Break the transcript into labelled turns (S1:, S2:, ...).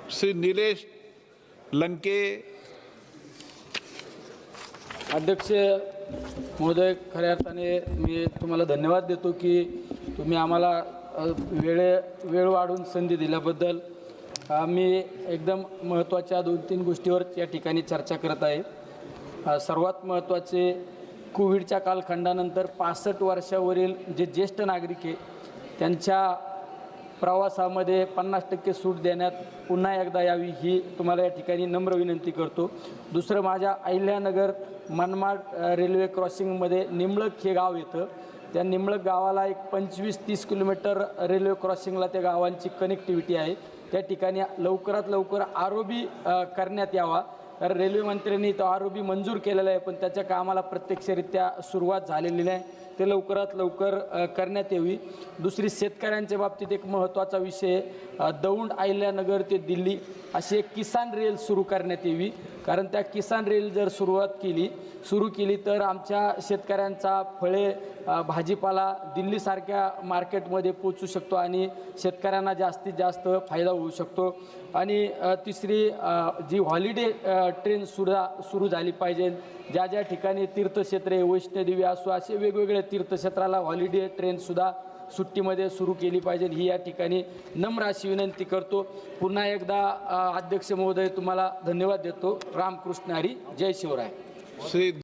S1: श्री निलेश लंके।
S2: अध्यक्ष महोदय, खऱ्या अर्थाने मी तुम्हाला धन्यवाद देतो की तुम्ही आम्हाला वेळ वाढून संधी दिल्याबद्दल। मी एकदम महत्त्वाच्या 2-3 गोष्टीवर या ठिकाणी चर्चा करत आहे। सर्वात महत्त्वाचे, कोविडच्या कालखंडानंतर 65 वर्षावरील जे ज्येष्ठ नागरिक आहे त्यांच्या प्रवासामध्ये 50% सूट देण्यात पुन्हा एकदा यावी ही तुम्हाला या ठिकाणी नम्र विनंती करतो। दुसरं, माझ्या अहिल्यानगर मनमाड रेल्वे क्रॉसिंगमध्ये निंबळक हे गाव येतं। त्या निंबळक गावाला एक 25-30 किलोमीटर रेल्वे क्रॉसिंगला त्या गावांची कनेक्टिव्हिटी आहे। त्या ठिकाणी लवकरात लवकर ROB करण्यात यावा, कारण रेल्वे मंत्र्यांनी तो ROB मंजूर केलेला आहे, पण त्याच्या कामाला प्रत्यक्षरित्या सुरुवात झालेली नाही। ते लवकरात लवकर करण्यात यावी। दुसरी, शेतकऱ्यांच्या बाबतीत एक महत्त्वाचा विषय, दौंड अहिल्यानगर ते दिल्ली अशी एक किसान रेल सुरू करण्यात यावी, कारण त्या किसान रेल जर सुरू केली तर आमच्या शेतकऱ्यांचा फळे भाजीपाला दिल्लीसारख्या मार्केटमध्ये पोचू शकतो आणि शेतकऱ्यांना जास्तीत जास्त फायदा होऊ शकतो। आणि तिसरी, जी हॉलिडे ट्रेन सुरू झाली पाहिजे। ज्या ठिकाणी तीर्थक्षेत्रे, वैष्णोदेवी असो, असे वेगवेगळे तीर्थक्षेत्राला हॉलिडे ट्रेनसुद्धा सुट्टीमध्ये सुरू केली पाहिजे, ही या ठिकाणी नम्र अशी विनंती करतो। पुन्हा एकदा अध्यक्ष महोदय तुम्हाला धन्यवाद देतो। रामकृष्ण हरी, जय शिवराय।
S1: श्री